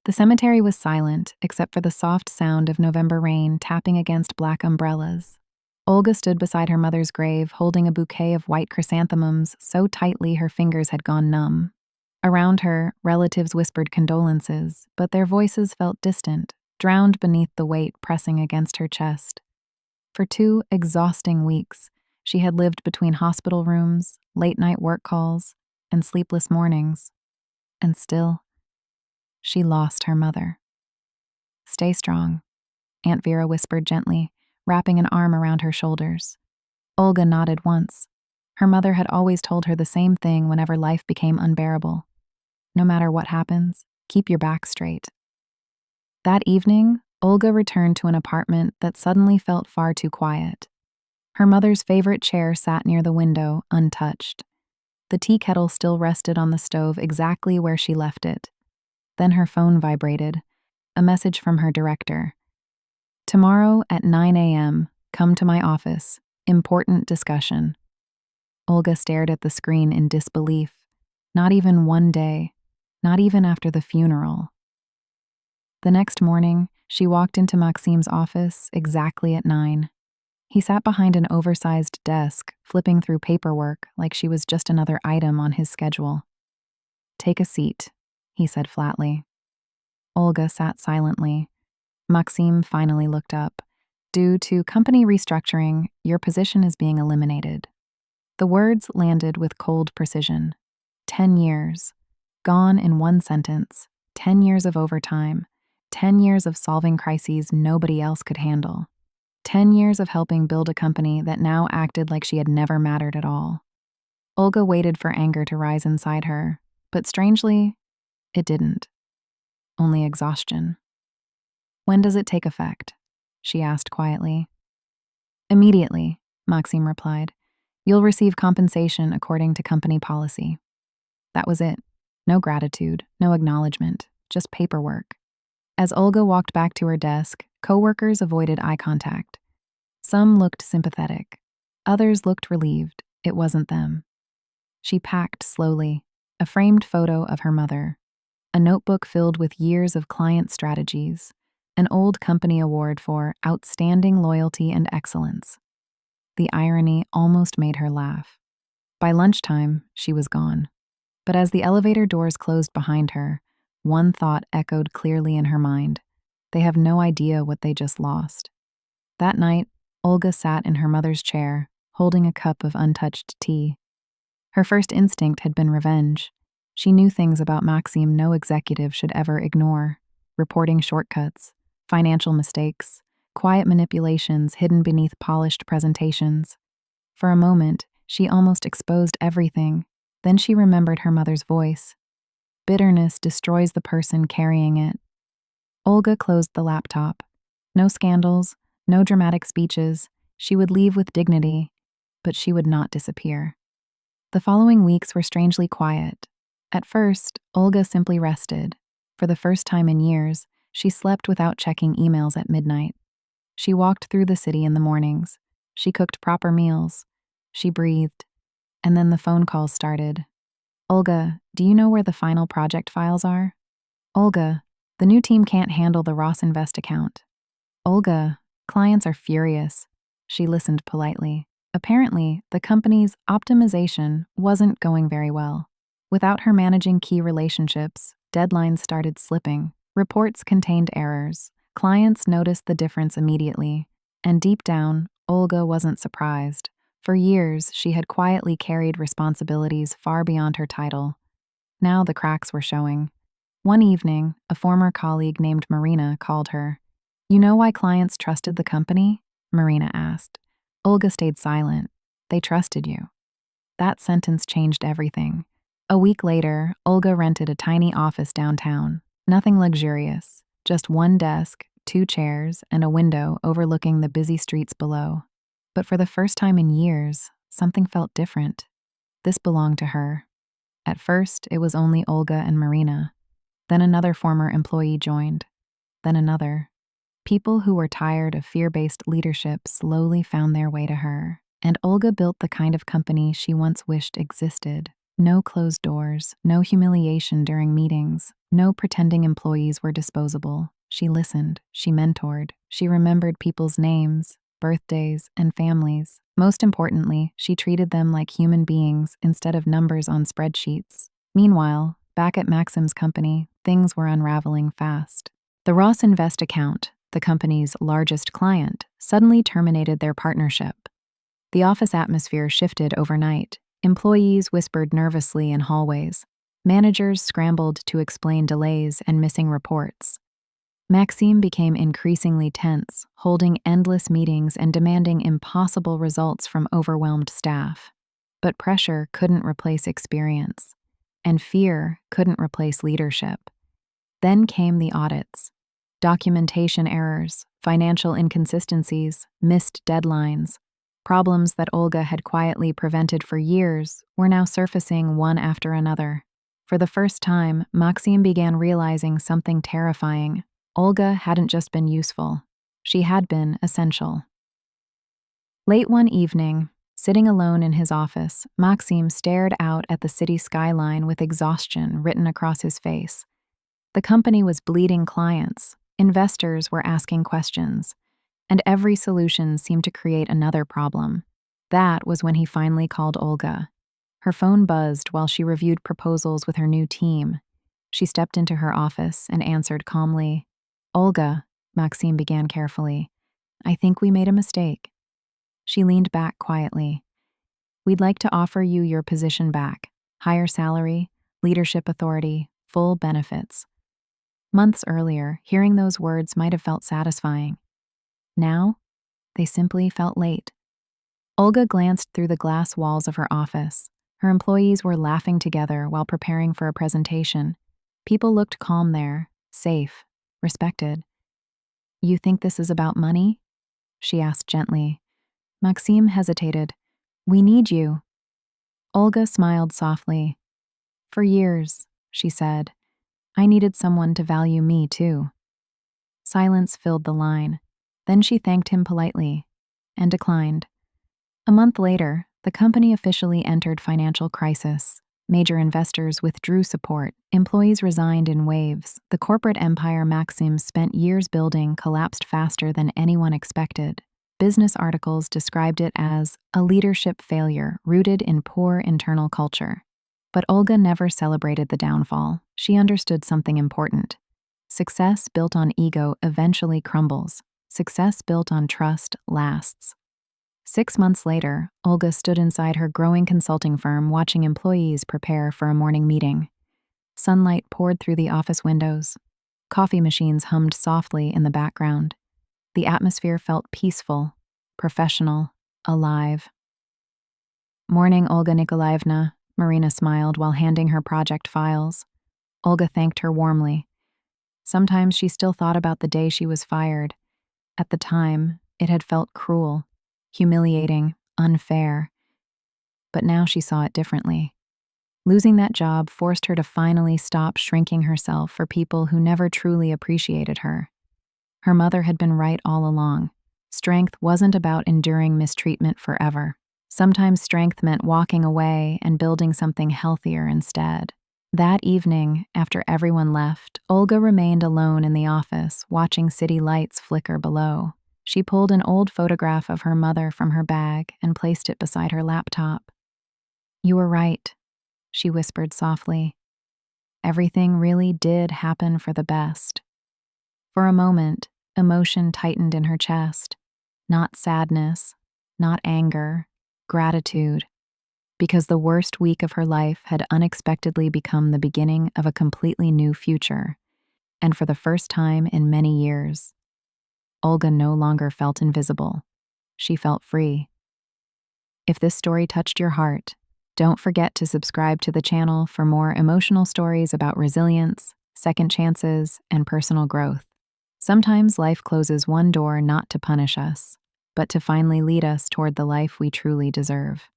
The cemetery was silent, except for the soft sound of November rain tapping against black umbrellas. Olga stood beside her mother's grave, holding a bouquet of white chrysanthemums so tightly her fingers had gone numb. Around her, relatives whispered condolences, but their voices felt distant, drowned beneath the weight pressing against her chest. For 2 exhausting weeks, she had lived between hospital rooms, late-night work calls, and sleepless mornings. And still, she lost her mother. "Stay strong," Aunt Vera whispered gently, wrapping an arm around her shoulders. Olga nodded once. Her mother had always told her the same thing whenever life became unbearable. No matter what happens, keep your back straight. That evening, Olga returned to an apartment that suddenly felt far too quiet. Her mother's favorite chair sat near the window, untouched. The tea kettle still rested on the stove exactly where she left it. Then her phone vibrated, a message from her director. "Tomorrow at 9 a.m., come to my office. Important discussion." Olga stared at the screen in disbelief. Not even one day, not even after the funeral. The next morning, she walked into Maxim's office exactly at 9. He sat behind an oversized desk, flipping through paperwork like she was just another item on his schedule. "Take a seat," he said flatly. Olga sat silently. Maxim finally looked up. "Due to company restructuring, your position is being eliminated." The words landed with cold precision. 10 years. Gone in one sentence. 10 years of overtime. 10 years of solving crises nobody else could handle. 10 years of helping build a company that now acted like she had never mattered at all. Olga waited for anger to rise inside her, but strangely, it didn't. Only exhaustion. "When does it take effect?" she asked quietly. "Immediately," Maxim replied. "You'll receive compensation according to company policy." That was it. No gratitude, no acknowledgement, just paperwork. As Olga walked back to her desk, coworkers avoided eye contact. Some looked sympathetic. Others looked relieved. It wasn't them. She packed slowly, a framed photo of her mother, a notebook filled with years of client strategies, an old company award for outstanding loyalty and excellence. The irony almost made her laugh. By lunchtime, she was gone. But as the elevator doors closed behind her, one thought echoed clearly in her mind. They have no idea what they just lost. That night, Olga sat in her mother's chair, holding a cup of untouched tea. Her first instinct had been revenge. She knew things about Maxim no executive should ever ignore: reporting shortcuts, financial mistakes, quiet manipulations hidden beneath polished presentations. For a moment, she almost exposed everything. Then she remembered her mother's voice. Bitterness destroys the person carrying it. Olga closed the laptop. No scandals, no dramatic speeches. She would leave with dignity, but she would not disappear. The following weeks were strangely quiet. At first, Olga simply rested. For the first time in years, she slept without checking emails at midnight. She walked through the city in the mornings. She cooked proper meals. She breathed. And then the phone calls started. "Olga, do you know where the final project files are?" "Olga, the new team can't handle the Ross Invest account." "Olga, clients are furious." She listened politely. Apparently, the company's optimization wasn't going very well. Without her managing key relationships, deadlines started slipping. Reports contained errors. Clients noticed the difference immediately. And deep down, Olga wasn't surprised. For years, she had quietly carried responsibilities far beyond her title. Now the cracks were showing. One evening, a former colleague named Marina called her. "You know why clients trusted the company?" Marina asked. Olga stayed silent. "They trusted you." That sentence changed everything. A week later, Olga rented a tiny office downtown. Nothing luxurious, just one desk, 2 chairs, and a window overlooking the busy streets below. But for the first time in years, something felt different. This belonged to her. At first, it was only Olga and Marina. Then another former employee joined. Then another. People who were tired of fear-based leadership slowly found their way to her. And Olga built the kind of company she once wished existed. No closed doors, no humiliation during meetings, No pretending employees were disposable. She listened, she mentored, she remembered people's names, birthdays, and families. Most importantly, she treated them like human beings instead of numbers on spreadsheets. Meanwhile, back at Maxim's company, things were unraveling fast. The Ross Invest account, the company's largest client, suddenly terminated their partnership. The office atmosphere shifted overnight. Employees whispered nervously in hallways. Managers scrambled to explain delays and missing reports. Maxime became increasingly tense, holding endless meetings and demanding impossible results from overwhelmed staff. But pressure couldn't replace experience, and fear couldn't replace leadership. Then came the audits. Documentation errors, financial inconsistencies, missed deadlines. Problems that Olga had quietly prevented for years were now surfacing one after another. For the first time, Maxime began realizing something terrifying. Olga hadn't just been useful. She had been essential. Late one evening, sitting alone in his office, Maxime stared out at the city skyline with exhaustion written across his face. The company was bleeding clients, investors were asking questions, and every solution seemed to create another problem. That was when he finally called Olga. Her phone buzzed while she reviewed proposals with her new team. She stepped into her office and answered calmly. "Olga," Maxime began carefully, "I think we made a mistake." She leaned back quietly. "We'd like to offer you your position back. Higher salary, leadership authority, full benefits." Months earlier, hearing those words might have felt satisfying. Now, they simply felt late. Olga glanced through the glass walls of her office. Her employees were laughing together while preparing for a presentation. People looked calm there, safe, respected. "You think this is about money?" she asked gently. Maxime hesitated. "We need you." Olga smiled softly. "For years," she said, "I needed someone to value me too." Silence filled the line. Then she thanked him politely and declined. A month later, the company officially entered financial crisis. Major investors withdrew support, employees resigned in waves. The corporate empire Maxim spent years building collapsed faster than anyone expected. Business articles described it as a leadership failure rooted in poor internal culture. But Olga never celebrated the downfall. She understood something important. Success built on ego eventually crumbles. Success built on trust lasts. 6 months later, Olga stood inside her growing consulting firm watching employees prepare for a morning meeting. Sunlight poured through the office windows. Coffee machines hummed softly in the background. The atmosphere felt peaceful, professional, alive. "Morning, Olga Nikolaevna," Marina smiled while handing her project files. Olga thanked her warmly. Sometimes she still thought about the day she was fired. At the time, it had felt cruel, humiliating, unfair. But now she saw it differently. Losing that job forced her to finally stop shrinking herself for people who never truly appreciated her. Her mother had been right all along. Strength wasn't about enduring mistreatment forever. Sometimes strength meant walking away and building something healthier instead. That evening, after everyone left, Olga remained alone in the office, watching city lights flicker below. She pulled an old photograph of her mother from her bag and placed it beside her laptop. "You were right," she whispered softly. "Everything really did happen for the best." For a moment, emotion tightened in her chest. Not sadness, not anger, gratitude. Because the worst week of her life had unexpectedly become the beginning of a completely new future. And for the first time in many years, Olga no longer felt invisible. She felt free. If this story touched your heart, don't forget to subscribe to the channel for more emotional stories about resilience, second chances, and personal growth. Sometimes life closes one door not to punish us, but to finally lead us toward the life we truly deserve.